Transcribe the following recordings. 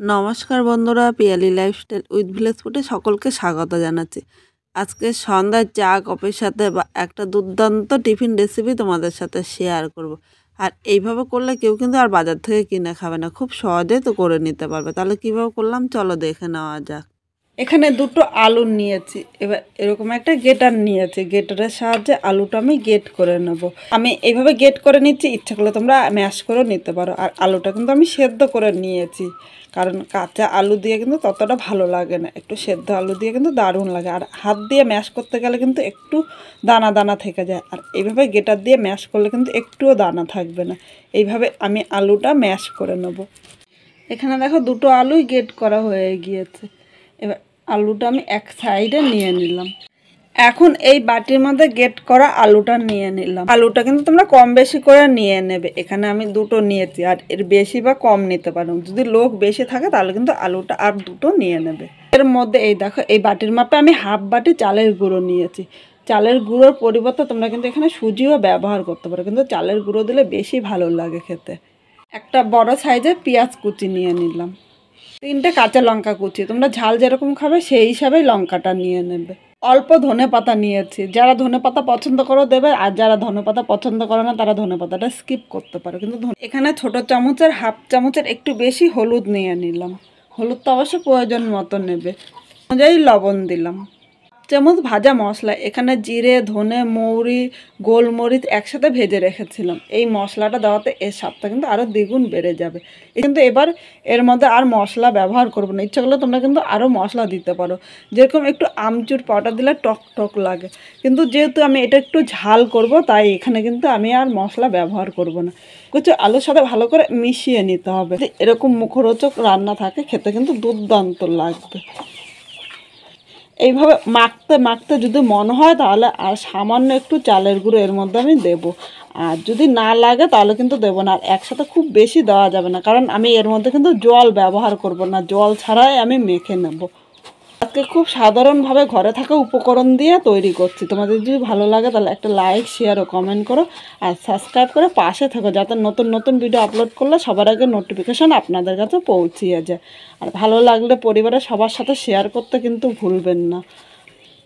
নমস্কার বন্ধুরা, Piyali lifestyle with village ফুডে সকলকে স্বাগত জানাচ্ছি। আজকে সন্ধ্যায় চা কফির সাথে বা একটা দুর্দান্ত টিফিন রেসিপি তোমাদের সাথে শেয়ার করব। আর এইভাবে করলে কেউ কিন্তু আর বাজার থেকে কিনে খাবে না, খুব সহজেই তো করে নিতে পারবে। তাহলে কীভাবে করলাম চলো দেখে নেওয়া যাক। এখানে দুটো আলু নিয়েছি, এবার এরকম একটা গেটার নিয়েছি, গেটারের সাহায্যে আলুটা আমি গেট করে নেব। আমি এইভাবে গেট করে নিচ্ছি, ইচ্ছা করলে তোমরা ম্যাশ করেও নিতে পারো। আর আলুটা কিন্তু আমি সেদ্ধ করে নিয়েছি, কারণ কাঁচা আলু দিয়ে কিন্তু ততটা ভালো লাগে না, একটু সেদ্ধ আলু দিয়ে কিন্তু দারুণ লাগে। আর হাত দিয়ে ম্যাশ করতে গেলে কিন্তু একটু দানা দানা থেকে যায়, আর এইভাবে গেটার দিয়ে ম্যাশ করলে কিন্তু একটুও দানা থাকবে না। এইভাবে আমি আলুটা ম্যাশ করে নেব। এখানে দেখো দুটো আলুই গেট করা হয়ে গিয়েছে। এবার আলুটা আমি এক সাইডে নিয়ে নিলাম। এখন এই বাটির মধ্যে গেট করা আলুটা নিয়ে নিলাম। আলুটা কিন্তু তোমরা কম বেশি করে নিয়ে নেবে। এখানে আমি দুটো নিয়েছি, আর এর বেশি বা কম নিতে পারো। যদি লোক বেশি থাকে তাহলে কিন্তু আলুটা আর দুটো নিয়ে নেবে। এর মধ্যে এই দেখো, এই বাটির মাপে আমি হাফ বাটি চালের গুঁড়ো নিয়েছি। চালের গুঁড়োর পরিবর্তে তোমরা কিন্তু এখানে সুজিও ব্যবহার করতে পারো, কিন্তু চালের গুঁড়ো দিলে বেশি ভালো লাগে খেতে। একটা বড় সাইজের পেঁয়াজ কুচি নিয়ে নিলাম। 3টে কাঁচা লঙ্কা কুচি, তোমরা ঝাল যেরকম খাবে সেই হিসাবেই লঙ্কাটা নিয়ে নেবে। অল্প ধনে পাতা নিয়েছি, যারা ধনে পাতা পছন্দ করো দেবে, আর যারা ধনে পাতা পছন্দ করে না তারা ধনে পাতাটা স্কিপ করতে পারো। কিন্তু এখানে ছোট চামচের হাফ চামচের একটু বেশি হলুদ নিয়ে নিলাম। হলুদ তো অবশ্য প্রয়োজন মতো নেবে, অনুযায়ী লবণ দিলাম। চামচ ভাজা মশলা, এখানে জিরে, ধনে, মৌরি, গোলমরিচ একসাথে ভেজে রেখেছিলাম। এই মশলাটা দেওয়াতে এর স্বাদটা কিন্তু আরও দ্বিগুণ বেড়ে যাবে। কিন্তু এবার এর মধ্যে আর মশলা ব্যবহার করবো না, ইচ্ছা করলে তোমরা কিন্তু আরও মশলা দিতে পারো। যেরকম একটু আমচুর পাউডার দিলে টক টক লাগে, কিন্তু যেহেতু আমি এটা একটু ঝাল করব তাই এখানে কিন্তু আমি আর মশলা ব্যবহার করব না। কিছু আলুর সাথে ভালো করে মিশিয়ে নিতে হবে। এরকম মুখরোচক রান্না থাকে, খেতে কিন্তু দুর্দান্ত লাগবে। এইভাবে মাখতে মাখতে যদি মনে হয় তাহলে আর সামান্য একটু চালের গুঁড়ো এর মধ্যে আমি দেবো, আর যদি না লাগে তাহলে কিন্তু দেবো না। আর একসাথে খুব বেশি দেওয়া যাবে না, কারণ আমি এর মধ্যে কিন্তু জল ব্যবহার করব না, জল ছাড়াই আমি মেখে নেব। আজকে খুব সাধারণভাবে ঘরে থাকা উপকরণ দিয়ে তৈরি করছি। তোমাদের যদি ভালো লাগে তাহলে একটা লাইক, শেয়ার ও কমেন্ট করো, আর সাবস্ক্রাইব করে পাশে থাকো, যাতে নতুন নতুন ভিডিও আপলোড করলে সবার আগে নোটিফিকেশান আপনাদের কাছে পৌঁছিয়ে যায়। আর ভালো লাগলে পরিবারের সবার সাথে শেয়ার করতে কিন্তু ভুলবেন না।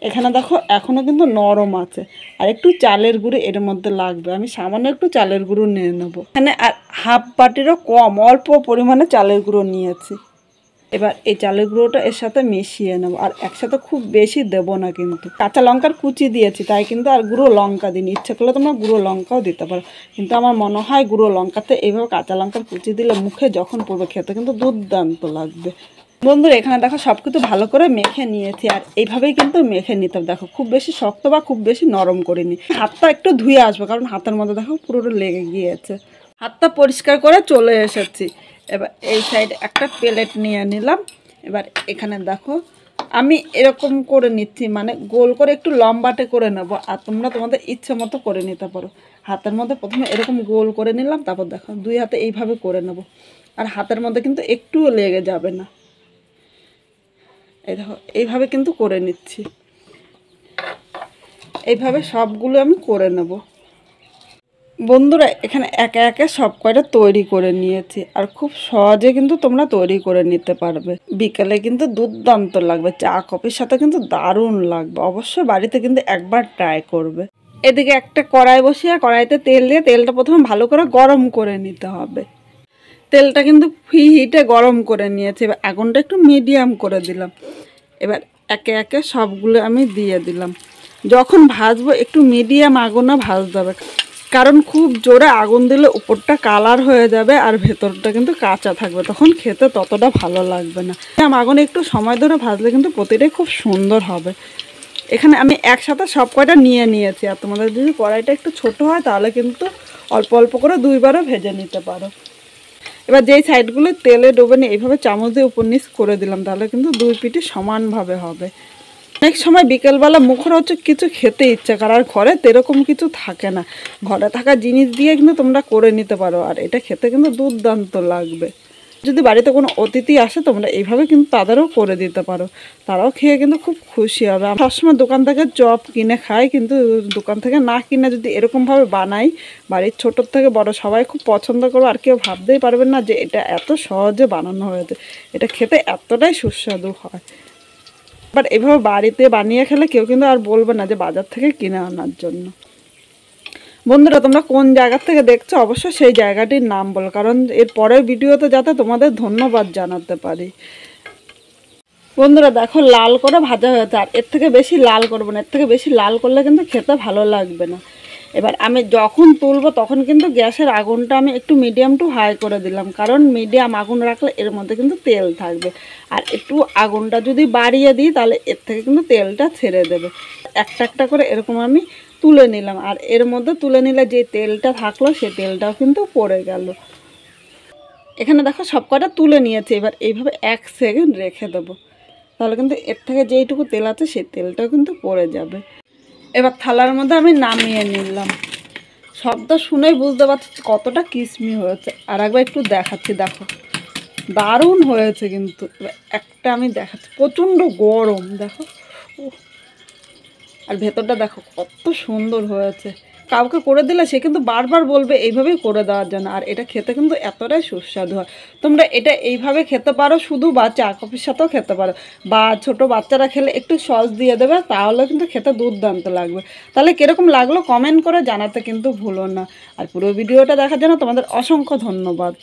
এখানে দেখো এখনও কিন্তু নরম আছে, আর একটু চালের গুঁড়ো এর মধ্যে লাগবে। আমি সামান্য একটু চালের গুঁড়ো নিয়ে নেবো এখানে, আর হাফ বাটিরও কম অল্প পরিমাণে চালের গুঁড়ো নিয়েছি। এবার এই চালের গুঁড়োটা এর সাথে মিশিয়ে নেবো, আর একসাথে খুব বেশি দেবো না। কিন্তু কাঁচা লঙ্কার কুচি দিয়েছি তাই কিন্তু আর গুঁড়ো লঙ্কা দিইনি, ইচ্ছে করলে তোমরা গুঁড়ো লঙ্কাও দিতে পারো। কিন্তু আমার মনে হয় গুঁড়ো লঙ্কাতে এইভাবে কাঁচা লঙ্কার কুচি দিলে মুখে যখন পড়বে খেতে কিন্তু দুর্দান্ত লাগবে। বন্ধুরা এখানে দেখো সব কিছু ভালো করে মেখে নিয়েছি, আর এইভাবেই কিন্তু মেখে নিতে হবে। দেখো খুব বেশি শক্ত বা খুব বেশি নরম করিনি। হাতটা একটু ধুয়ে আসবো, কারণ হাতের মধ্যে দেখো পুরোটা লেগে গিয়েছে। হাতটা পরিষ্কার করে চলে এসেছি। এবার এই সাইডে একটা প্লেট নিয়ে নিলাম। এবার এখানে দেখো আমি এরকম করে নিচ্ছি, মানে গোল করে একটু লম্বাটে করে নেব, আর তোমরা তোমাদের ইচ্ছে মতো করে নিতে পারো। হাতের মধ্যে প্রথমে এরকম গোল করে নিলাম, তারপর দেখো দুই হাতে এইভাবে করে নেব, আর হাতের মধ্যে কিন্তু একটুও লেগে যাবে না। এই দেখো এইভাবে কিন্তু করে নিচ্ছি। এইভাবে সবগুলো আমি করে নেব। বন্ধুরা এখানে একে একে সব কয়টা তৈরি করে নিয়েছি, আর খুব সহজে কিন্তু তোমরা তৈরি করে নিতে পারবে। বিকেলে কিন্তু দুর্দান্ত লাগবে, চা কফির সাথে কিন্তু দারুণ লাগবে। অবশ্যই বাড়িতে কিন্তু একবার ট্রাই করবে। এদিকে একটা কড়াই বসিয়ে কড়াইতে তেল দিয়ে তেলটা প্রথমে ভালো করে গরম করে নিতে হবে। তেলটা কিন্তু হিটে গরম করে নিয়েছি। এবার আগুনটা একটু মিডিয়াম করে দিলাম। এবার একে একে সবগুলো আমি দিয়ে দিলাম। যখন ভাজবো একটু মিডিয়াম আগুনে ভাজতে হবে, কারণ খুব জোরে আগুন দিলে উপরটা কালার হয়ে যাবে আর ভেতরটা কিন্তু কাঁচা থাকবে, তখন খেতে ততটা ভালো লাগবে না। আগুনে একটু সময় ধরে ভাজলে কিন্তু প্রতিটাই খুব সুন্দর হবে। এখানে আমি একসাথে সব কয়টা নিয়ে নিয়েছি, আর তোমাদের যদি কড়াইটা একটু ছোট হয় তাহলে কিন্তু অল্প অল্প করে দুইবারও ভেজে নিতে পারো। এবার যেই সাইডগুলো তেলে ডুবে নিয়ে এইভাবে চামচ দিয়ে উপর নিচ করে দিলাম, তাহলে কিন্তু দুই পিঠই সমানভাবে হবে। অনেক সময় বিকেলবেলা মুখরোচক কিছু খেতে ইচ্ছা করে, আর ঘরে এরকম কিছু থাকে না। ঘরে থাকা জিনিস দিয়ে কিন্তু তোমরা করে নিতে পারো, আর এটা খেতে কিন্তু দুর্দান্ত লাগবে। যদি বাড়িতে কোনো অতিথি আসে তোমরা এইভাবে কিন্তু তাদেরও করে দিতে পারো, তারাও খেয়ে কিন্তু খুব খুশি হবে। আমি সবসময় দোকান থেকে চপ কিনে খাই, কিন্তু দোকান থেকে না কিনে যদি এরকমভাবে বানাই, বাড়ির ছোটোর থেকে বড় সবাই খুব পছন্দ করবে, আর কেউ ভাবতেই পারবেন না যে এটা এত সহজে বানানো হয়েছে। এটা খেতে এতটাই সুস্বাদু হয়। বাট এভাবে বাড়িতে বানিয়ে খেলে কেউ কিন্তু আর বলবে না যে বাজার থেকে কিনে আনার জন্য। বন্ধুরা, তোমরা কোন জায়গা থেকে দেখছো অবশ্যই সেই জায়গাটির নাম বলো, কারণ এর পরের ভিডিওতে যাতে তোমাদের ধন্যবাদ জানাতে পারি। বন্ধুরা দেখো, লাল করে ভাজা হয়েছে, আর এর থেকে বেশি লাল করবো না, এর থেকে বেশি লাল করলে কিন্তু খেতে ভালো লাগবে না। এবার আমি যখন তুলবো তখন কিন্তু গ্যাসের আগুনটা আমি একটু মিডিয়াম টু হাই করে দিলাম, কারণ মিডিয়াম আগুন রাখলে এর মধ্যে কিন্তু তেল থাকবে, আর একটু আগুনটা যদি বাড়িয়ে দিই তাহলে এর থেকে কিন্তু তেলটা ছেড়ে দেবে। একটা একটা করে এরকম আমি তুলে নিলাম, আর এর মধ্যে তুলে নিলে যে তেলটা থাকলো সেই তেলটাও কিন্তু পড়ে গেল। এখানে দেখো সব কটা তুলে নিয়েছে। এবার এইভাবে 1 সেকেন্ড রেখে দেবো, তাহলে কিন্তু এর থেকে যেইটুকু তেল আছে সেই তেলটাও কিন্তু পড়ে যাবে। এবার থালার মধ্যে আমি নামিয়ে নিলাম। শব্দ শুনেই বুঝতে পারছি কতটা কিসমি হয়েছে। আর একবার একটু দেখাচ্ছি, দেখো দারুণ হয়েছে কিন্তু। একটা আমি দেখাচ্ছি, প্রচণ্ড গরম দেখো, আর ভেতরটা দেখো কত সুন্দর হয়েছে। কাউকে করে দিলে সে কিন্তু বারবার বলবে এইভাবেই করে দেওয়ার জন্য, আর এটা খেতে কিন্তু এতটাই সুস্বাদু হয়। তোমরা এটা এইভাবে খেতে পারো শুধু, বা চা কফির সাথেও খেতে পারো, বা ছোট বাচ্চারা খেলে একটু সস দিয়ে দেবে, তাহলে কিন্তু খেতে দুর্দান্ত লাগবে। তাহলে কীরকম লাগলো কমেন্ট করে জানাতে কিন্তু ভুলো না। আর পুরো ভিডিওটা দেখার জন্য তোমাদের অসংখ্য ধন্যবাদ।